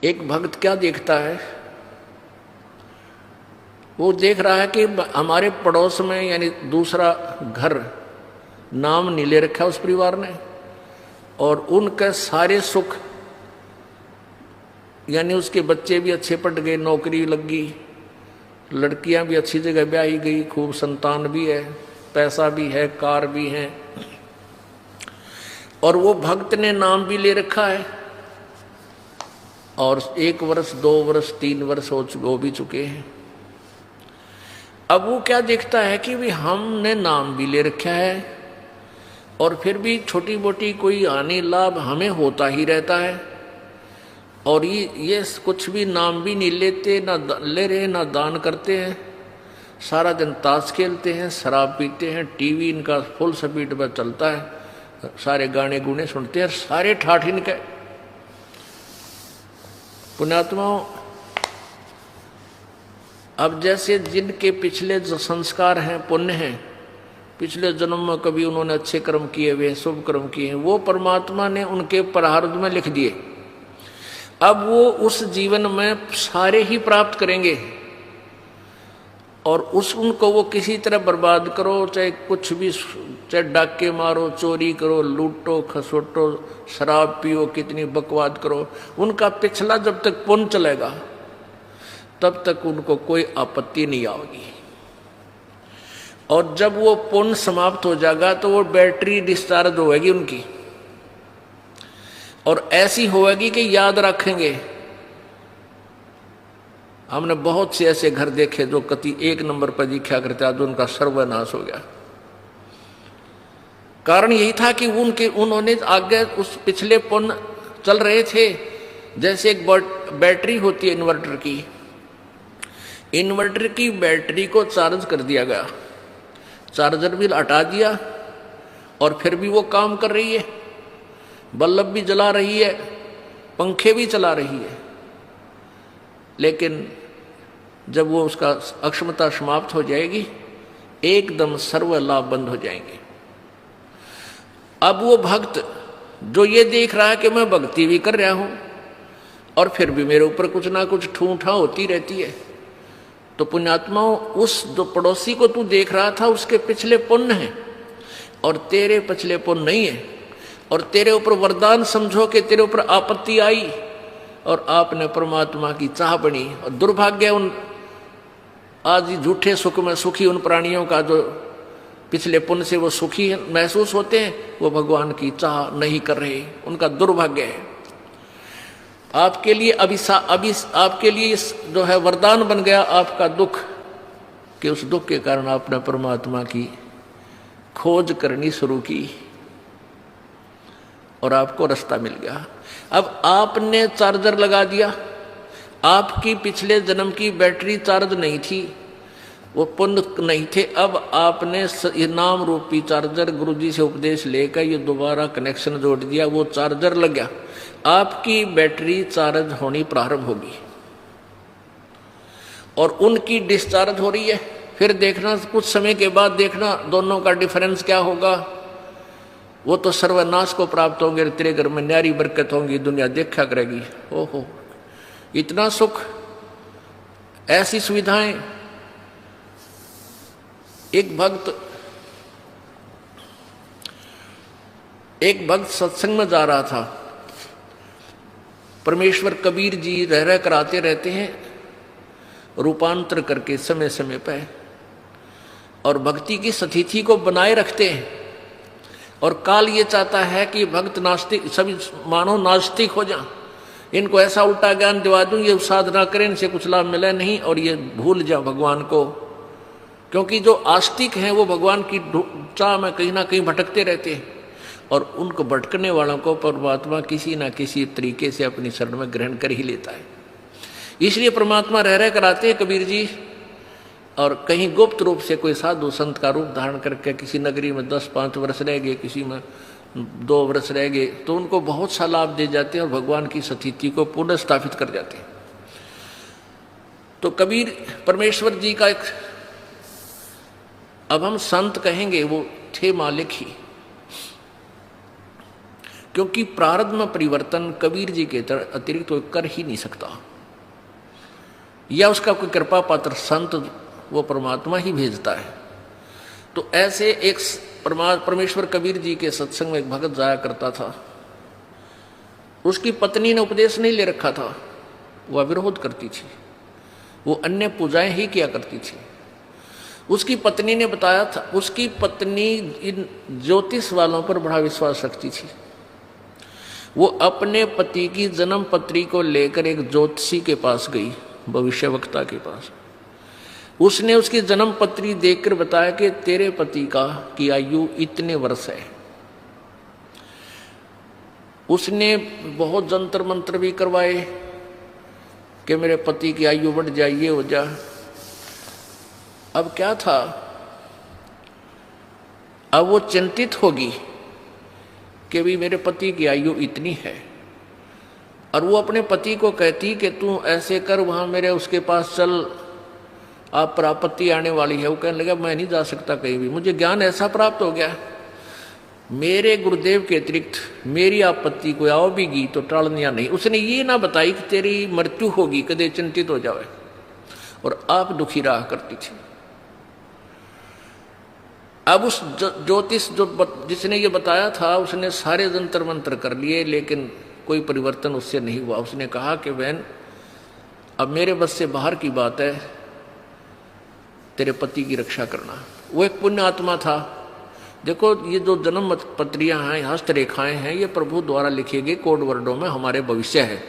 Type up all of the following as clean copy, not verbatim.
एक भक्त क्या देखता है, वो देख रहा है कि हमारे पड़ोस में यानी दूसरा घर नाम नहीं ले रखा उस परिवार ने, और उनके सारे सुख यानी उसके बच्चे भी अच्छे पढ़ गए, नौकरी लग गई, लड़कियां भी अच्छी जगह ब्याही गई, खूब संतान भी है, पैसा भी है, कार भी है, और वो भक्त ने नाम भी ले रखा है, और 1 वर्ष 2 वर्ष 3 वर्ष हो भी चुके हैं। अब वो क्या देखता है कि भी हमने नाम भी ले रखा है और फिर भी छोटी मोटी कोई हानि लाभ हमें होता ही रहता है, और ये कुछ भी नाम भी नहीं लेते, ना ले रहे ना दान करते हैं, सारा दिन ताश खेलते हैं, शराब पीते हैं, टीवी इनका फुल स्पीड पर चलता है, सारे गाने गुने सुनते हैं, सारे ठाठ इनके। पुण्यात्माओं, अब जैसे जिनके पिछले जो संस्कार हैं, पुण्य हैं, पिछले जन्म में कभी उन्होंने अच्छे कर्म किए हुए, शुभ कर्म किए हैं, वो परमात्मा ने उनके प्रारब्ध में लिख दिए। अब वो उस जीवन में सारे ही प्राप्त करेंगे, और उनको वो किसी तरह बर्बाद करो, चाहे कुछ भी, चाहे डाके मारो, चोरी करो, लूटो खसोटो, शराब पियो, कितनी बकवाद करो, उनका पिछला जब तक पुण्य चलेगा तब तक उनको कोई आपत्ति नहीं आएगी। और जब वो पुण्य समाप्त हो जाएगा तो वो बैटरी डिस्चार्ज होगी उनकी, और ऐसी होगी कि याद रखेंगे। हमने बहुत से ऐसे घर देखे जो कति 1 नंबर पर दिखा करते, आज उनका सर्वनाश हो गया। कारण यही था कि उन्होंने आगे उस पिछले पुण्य चल रहे थे। जैसे एक बैटरी होती है इन्वर्टर की, इन्वर्टर की बैटरी को चार्ज कर दिया गया, चार्जर भी हटा दिया और फिर भी वो काम कर रही है, बल्ब भी जला रही है, पंखे भी चला रही है, लेकिन जब वो उसका अक्षमता समाप्त हो जाएगी, एकदम सर्व लाभ बंद हो जाएंगे। अब वो भक्त जो ये देख रहा है कि मैं भक्ति भी कर रहा हूं और फिर भी मेरे ऊपर कुछ ना कुछ ठूठा होती रहती है, तो पुण्यात्माओं, उस जो पड़ोसी को तू देख रहा था उसके पिछले पुण्य हैं और तेरे पिछले पुण्य नहीं है, और तेरे ऊपर वरदान समझो कि तेरे ऊपर आपत्ति आई और आपने परमात्मा की चाह बनी, और दुर्भाग्य उन आज झूठे सुख में सुखी उन प्राणियों का जो पिछले पुण्य से वो सुखी महसूस होते हैं, वो भगवान की चाह नहीं कर रहे, उनका दुर्भाग्य है। आपके लिए आपके लिए जो है वरदान बन गया आपका दुख, कि उस दुख के कारण आपने परमात्मा की खोज करनी शुरू की और आपको रास्ता मिल गया। अब आपने चार्जर लगा दिया, आपकी पिछले जन्म की बैटरी चार्ज नहीं थी, वो पुण्य नहीं थे, अब आपने ये नाम रूपी चार्जर गुरुजी से उपदेश लेकर ये दोबारा कनेक्शन जोड़ दिया, वो चार्जर लग गया, आपकी बैटरी चार्ज होनी प्रारंभ होगी और उनकी डिस्चार्ज हो रही है। फिर देखना कुछ समय के बाद देखना दोनों का डिफरेंस क्या होगा। वो तो सर्वनाश को प्राप्त होंगे, तेरे घर में न्यारी बरकत होंगी, दुनिया देखा करेगी, ओहो इतना सुख, ऐसी सुविधाएं। एक भक्त सत्संग में जा रहा था, परमेश्वर कबीर जी रह कर आते रहते हैं रूपांतर करके समय समय पे, और भक्ति की स्थिति को बनाए रखते हैं, और काल ये चाहता है कि भक्त नास्तिक सभी मानो नास्तिक हो जाएं, इनको ऐसा उल्टा ज्ञान दिवा दूं, ये साधना करें, इनसे कुछ लाभ मिले नहीं, और ये भूल जाओ भगवान को। क्योंकि जो आस्तिक हैं वो भगवान की चाह में कहीं ना कहीं भटकते रहते हैं, और उनको भटकने वालों को परमात्मा किसी ना किसी तरीके से अपनी शरण में ग्रहण कर ही लेता है। इसलिए परमात्मा रह कर आते हैं कबीर जी, और कहीं गुप्त रूप से कोई साधु संत का रूप धारण करके किसी नगरी में 10-5 वर्ष रह गए, किसी में 2 वर्ष रह गए, तो उनको बहुत सा लाभ दे जाते हैं और भगवान की स्थिति को पुनः स्थापित कर जाते हैं। तो कबीर परमेश्वर जी का एक, अब हम संत कहेंगे, वो थे मालिक ही, क्योंकि प्रारब्ध में परिवर्तन कबीर जी के अतिरिक्त कोई कर ही नहीं सकता, या उसका कोई कृपा पात्र संत वो परमात्मा ही भेजता है। तो ऐसे एक परमेश्वर कबीर जी के सत्संग में एक भगत जाया करता था। उसकी पत्नी ने उपदेश नहीं ले रखा था, वह विरोध करती थी, वो अन्य पूजाएं ही किया करती थी। उसकी पत्नी ने बताया था, उसकी पत्नी इन ज्योतिष वालों पर बड़ा विश्वास रखती थी। वो अपने पति की जन्म पत्री को लेकर एक ज्योतिषी के पास गई, भविष्यवक्ता के पास। उसने उसकी जन्म पत्री देखकर बताया कि तेरे पति की आयु इतने वर्ष है। उसने बहुत जंतर मंत्र भी करवाए कि मेरे पति की आयु बढ़ जाए, ये हो जाए। अब क्या था, अब वो चिंतित होगी कि भी मेरे पति की आयु इतनी है, और वो अपने पति को कहती कि तू ऐसे कर, वहां मेरे उसके पास चल, आप पर आपत्ति आने वाली है। वो कहने लगा मैं नहीं जा सकता कहीं भी, मुझे ज्ञान ऐसा प्राप्त हो गया, मेरे गुरुदेव के अतिरिक्त मेरी आपत्ति को आओ भी गी तो टालनिया नहीं। उसने ये ना बताई कि तेरी मृत्यु होगी, कदे चिंतित हो जावे, और आप दुखी रहा करती थी। अब उस ज्योतिष जिसने ये बताया था, उसने सारे जंतर मंत्र कर लिए, लेकिन कोई परिवर्तन उससे नहीं हुआ। उसने कहा कि बहन अब मेरे बस से बाहर की बात है, तेरे पति की रक्षा करना। वो एक पुण्य आत्मा था। देखो ये जो जन्म पत्रियां हैं, हस्तरेखाएं हैं, ये प्रभु द्वारा लिखे गए कोड वर्डों में हमारे भविष्य है,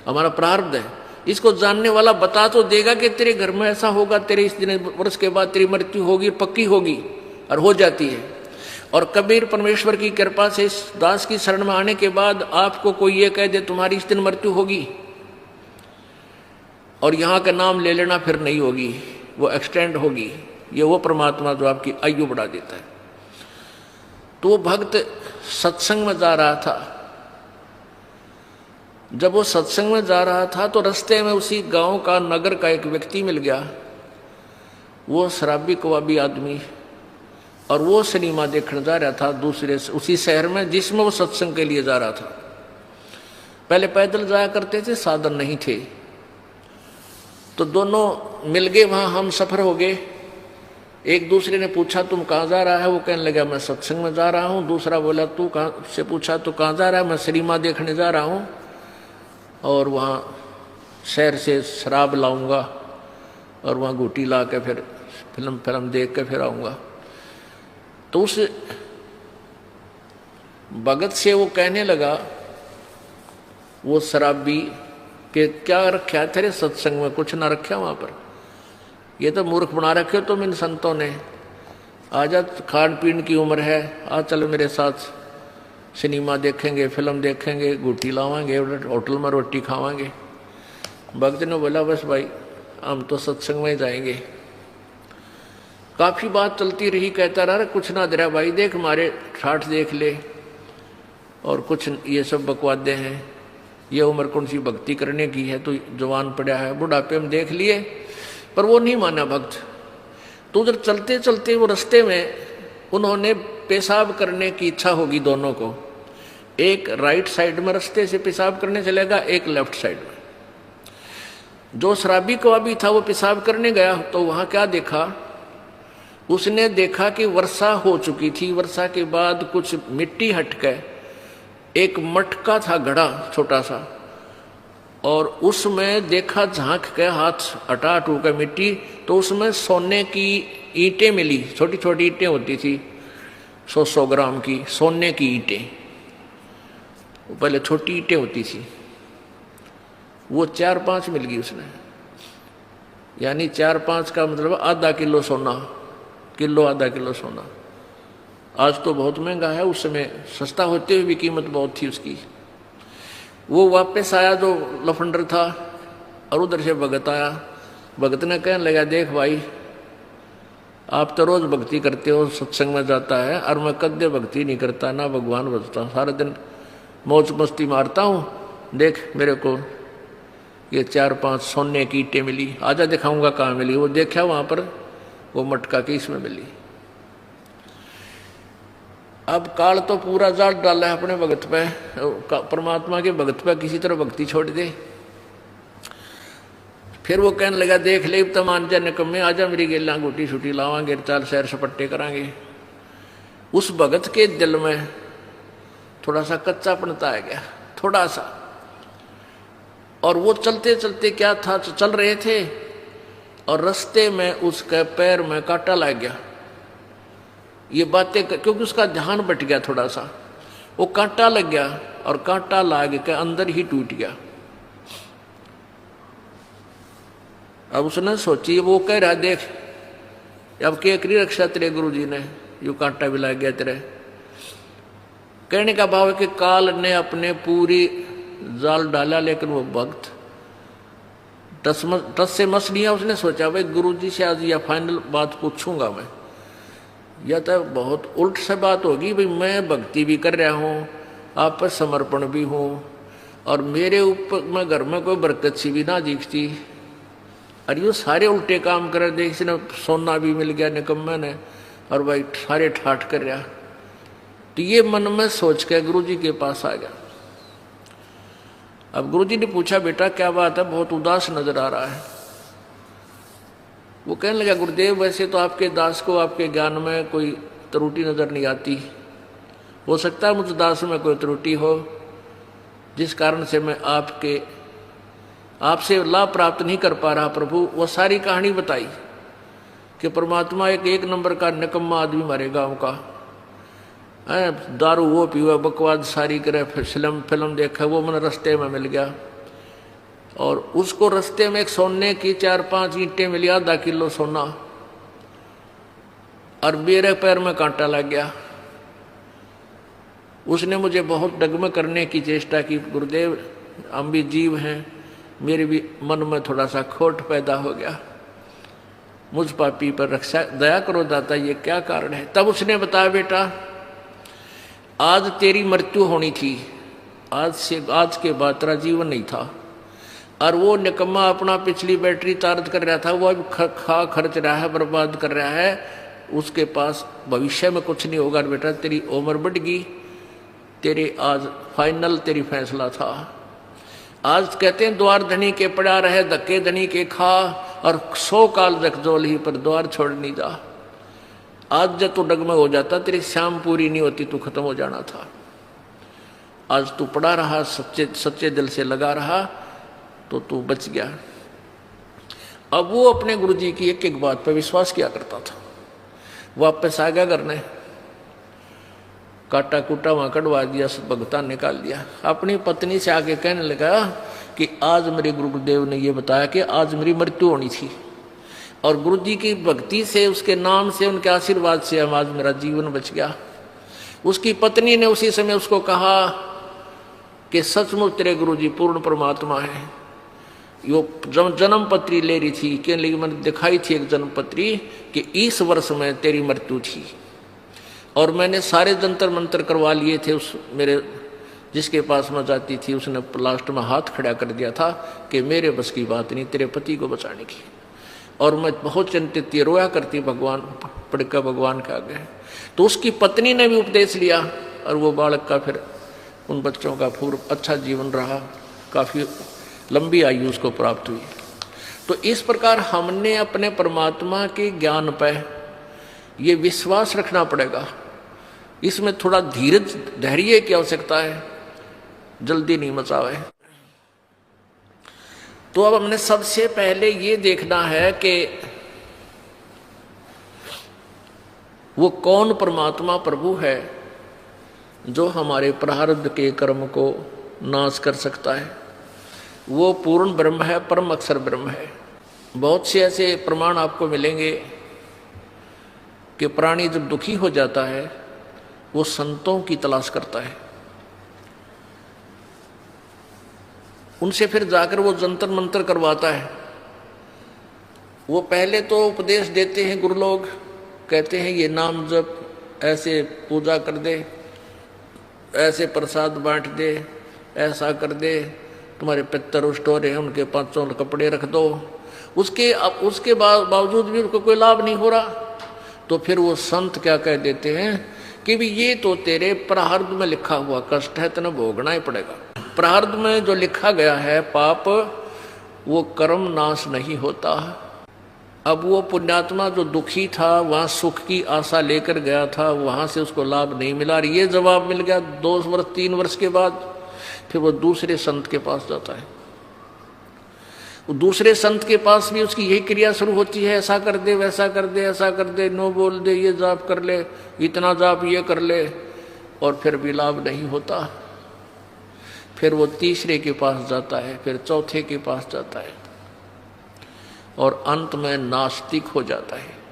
हमारा प्रारब्ध है। इसको जानने वाला बता तो देगा कि तेरे घर में ऐसा होगा, तेरे इस दिन वर्ष के बाद तेरी मृत्यु होगी, पक्की होगी, और हो जाती है। और कबीर परमेश्वर की कृपा से इस दास की शरण में आने के बाद आपको कोई ये कह दे तुम्हारी इस दिन मृत्यु होगी, और यहाँ का नाम ले लेना फिर नहीं होगी, वो एक्सटेंड होगी। ये वो परमात्मा जो आपकी आयु बढ़ा देता है। तो वो भक्त सत्संग में जा रहा था। जब वो सत्संग में जा रहा था तो रास्ते में उसी गांव का, नगर का एक व्यक्ति मिल गया। वो शराबी कबाबी आदमी, और वो सिनेमा देखने जा रहा था दूसरे उसी शहर में जिसमें वो सत्संग के लिए जा रहा था। पहले पैदल जाया करते थे, साधन नहीं थे, तो दोनों मिल गए, वहां हम सफर हो गए। एक दूसरे ने पूछा तुम कहाँ जा रहा है, वो कहने लगा मैं सत्संग में जा रहा हूँ। दूसरा बोला तू कहाँ से, पूछा तो कहाँ जा रहा है, मैं सिनेमा देखने जा रहा हूँ, और वहाँ शहर से शराब लाऊंगा, और वहाँ घूटी ला के फिर फिल्म देख के फिर आऊँगा। तो उस भगत से वो कहने लगा, वो शराबी, कि क्या रखा है तेरे सत्संग में, कुछ ना रखा वहाँ पर, ये तो मूर्ख बना रखे तुम इन संतों ने। आजा, खान पीन की उम्र है, आ चल मेरे साथ, सिनेमा देखेंगे, फिल्म देखेंगे, गुटी लावांगे, होटल में रोटी खावांगे। भक्त ने बोला बस भाई हम तो सत्संग में जाएंगे। काफ़ी बात चलती रही, कहता रहा कुछ ना दे रहा भाई, देख हमारे ठाठ देख ले, और कुछ ये सब बकवादे हैं, ये उम्र कौन सी भक्ति करने की है, तो जवान पड़ा है, बुढ़ापे में देख लिए। पर वो नहीं माना भक्त। तो उधर चलते चलते वो रास्ते में उन्होंने पेशाब करने की इच्छा होगी दोनों को। एक राइट साइड में रास्ते से पेशाब करने चलेगा, एक लेफ्ट साइड में। जो शराबी कबाबी था वो पेशाब करने गया, तो वहां क्या देखा, उसने देखा कि वर्षा हो चुकी थी। वर्षा के बाद कुछ मिट्टी हटके एक मटका था, घड़ा छोटा सा, और उसमें देखा, झांक के हाथ हटा हटू का मिट्टी, तो उसमें सोने की ईंटें मिली। छोटी छोटी ईंटें होती थी, 100-100 ग्राम की सोने की ईंटें। पहले छोटी ईंटें होती थी, वो 4-5 मिल गई उसने। यानी 4-5 का मतलब आधा किलो सोना, आधा किलो सोना। आज तो बहुत महंगा है, उस समय सस्ता होते हुए भी कीमत बहुत थी उसकी। वो वापस आया जो लफंडर था, और उधर से भगत आया। भगत ने कहने लगा देख भाई, आप तो रोज भक्ति करते हो, सत्संग में जाता है, और मैं कद्दे भक्ति नहीं करता, ना भगवान भजता हूँ, सारा दिन मौज मस्ती मारता हूँ। देख मेरे को ये 4-5 सोने की ईंटें मिली, आजा दिखाऊंगा कहाँ मिली। वो देखा वहाँ पर, वो मटका की इसमें मिली। अब काल तो पूरा जाट डाला है अपने भगत पे, परमात्मा के भगत पे किसी तरह भक्ति छोड़ दे। फिर वो कहने लगा देख ले तो मान जा निकम्मे, आजा मेरी गेला गोटी छुटी लावांगे, चाल सैर सपट्टे करांगे। उस भगत के दिल में थोड़ा सा कच्चापनता आ गया, थोड़ा सा। और वो चलते चलते क्या था, चल रहे थे और रास्ते में उसके पैर में कांटा लग गया। ये बातें क्योंकि उसका ध्यान बट गया थोड़ा सा, वो कांटा लग गया और कांटा लाग के अंदर ही टूट गया। अब उसने सोची, वो कह रहा देख अब क्या करी रक्षा तेरे गुरुजी ने, यू कांटा भी लग गया तेरे। कहने का भाव है कि काल ने अपने पूरी जाल डाला, लेकिन वो भक्त टस से मस लिया। उसने सोचा भाई गुरुजी से आज या फाइनल बात पूछूंगा मैं, या तो बहुत उल्ट से बात होगी भाई मैं भक्ति भी कर रहा हूँ, आप पर समर्पण भी हूँ और मेरे ऊपर मैं घर में कोई बरकत सी भी ना दिखती, और ये सारे उल्टे काम कर दे, इसने सोना भी मिल गया निकम्मे ने और भाई सारे ठाठ कर रहा। तो ये मन में सोच के गुरुजी के पास आ गया। अब गुरुजी ने पूछा बेटा क्या बात है, बहुत उदास नजर आ रहा है। वो कहने लगा गुरुदेव वैसे तो आपके दास को आपके ज्ञान में कोई त्रुटि नजर नहीं आती, हो सकता है मुझ दास में कोई त्रुटि हो जिस कारण से मैं आपसे लाभ प्राप्त नहीं कर पा रहा। प्रभु वो सारी कहानी बताई कि परमात्मा एक नंबर का निकम्मा आदमी हमारे गांव का है, दारू वो पीवा बकवाद सारी करे, फिल्म देखा, वो मैंने रास्ते में मिल गया और उसको रास्ते में एक सोने की 4-5 ईंटें मिली, आधा किलो सोना, और मेरे पैर में कांटा लग गया। उसने मुझे बहुत डगमग करने की चेष्टा की, गुरुदेव हम भी जीव हैं, मेरे भी मन में थोड़ा सा खोट पैदा हो गया, मुझ पापी पर रक्षा दया करो दाता, ये क्या कारण है। तब उसने बताया बेटा आज तेरी मृत्यु होनी थी, आज के बाद तेरा जीवन नहीं था, और वो निकम्मा अपना पिछली बैटरी चार्ज कर रहा था, वो अब खर्च रहा है, बर्बाद कर रहा है, उसके पास भविष्य में कुछ नहीं होगा। बेटा तेरी उम्र बढ़ गई, तेरे आज फाइनल तेरी फैसला था। आज कहते हैं द्वार धनी के पड़ा रहे, धक्के धनी के खा, और 100 काल जगजोल ही पर द्वार छोड़ नहीं जा। आज जब तू डगमग हो जाता, तेरी शाम पूरी नहीं होती, तू खत्म हो जाना था। आज तू पड़ा रहा, सच्चे दिल से लगा रहा, तो तू बच गया। अब वो अपने गुरुजी की एक एक बात पर विश्वास किया करता था। वापस आ गया करने, काटा कूटा वहां कटवा दिया, भगता निकाल दिया। अपनी पत्नी से आके कहने लगा कि आज मेरे गुरुदेव ने ये बताया कि आज मेरी मृत्यु होनी थी, और गुरुजी की भक्ति से, उसके नाम से, उनके आशीर्वाद से आज मेरा जीवन बच गया। उसकी पत्नी ने उसी समय उसको कहा कि सचमुच तेरे गुरुजी पूर्ण परमात्मा है। यो जन्म पत्री ले रही थी, कि मैंने दिखाई थी एक जन्म पत्री कि इस वर्ष में तेरी मृत्यु थी, और मैंने सारे जंतर मंत्र करवा लिए थे। उस मेरे जिसके पास मैं जाती थी उसने लास्ट में हाथ खड़ा कर दिया था कि मेरे बस की बात नहीं तेरे पति को बचाने की, और मैं बहुत चिंतित थी, रोया करती भगवान पड़कर भगवान के आगे। तो उसकी पत्नी ने भी उपदेश लिया, और वो बालक का फिर उन बच्चों का पूर्व अच्छा जीवन रहा, काफ़ी लंबी आयु उसको प्राप्त हुई। तो इस प्रकार हमने अपने परमात्मा के ज्ञान पर ये विश्वास रखना पड़ेगा। इसमें थोड़ा धीरज धैर्य की आवश्यकता है, जल्दी नहीं मचावे। तो अब हमने सबसे पहले ये देखना है कि वो कौन परमात्मा प्रभु है जो हमारे प्रारब्ध के कर्म को नाश कर सकता है। वो पूर्ण ब्रह्म है, परम अक्षर ब्रह्म है। बहुत से ऐसे प्रमाण आपको मिलेंगे कि प्राणी जब दुखी हो जाता है वो संतों की तलाश करता है, उनसे फिर जाकर वो जंतर मंतर करवाता है। वो पहले तो उपदेश देते हैं, गुरु लोग कहते हैं ये नाम जप, ऐसे पूजा कर दे, ऐसे प्रसाद बांट दे, ऐसा कर दे, तुम्हारे पितर रुष्ट हो रहे हैं उनके 5 कपड़े रख दो। उसके बावजूद भी उनको कोई लाभ नहीं हो रहा, तो फिर वो संत क्या कह देते हैं कि भी ये तो तेरे प्रारब्ध में लिखा हुआ कष्ट है, तेने भोगना ही पड़ेगा। प्रारब्ध में जो लिखा गया है पाप, वो कर्म नाश नहीं होता। अब वो पुण्यात्मा जो दुखी था, वहां सुख की आशा लेकर गया था, वहां से उसको लाभ नहीं मिला। ये जवाब मिल गया 2 वर्ष 3 वर्ष के बाद, फिर वो दूसरे संत के पास जाता है। वो दूसरे संत के पास भी उसकी यही क्रिया शुरू होती है, ऐसा कर दे, वैसा कर दे, ऐसा कर दे, नो बोल दे, ये जाप कर ले, इतना जाप ये कर ले, और फिर भी लाभ नहीं होता। फिर वो तीसरे के पास जाता है, फिर चौथे के पास जाता है, और अंत में नास्तिक हो जाता है।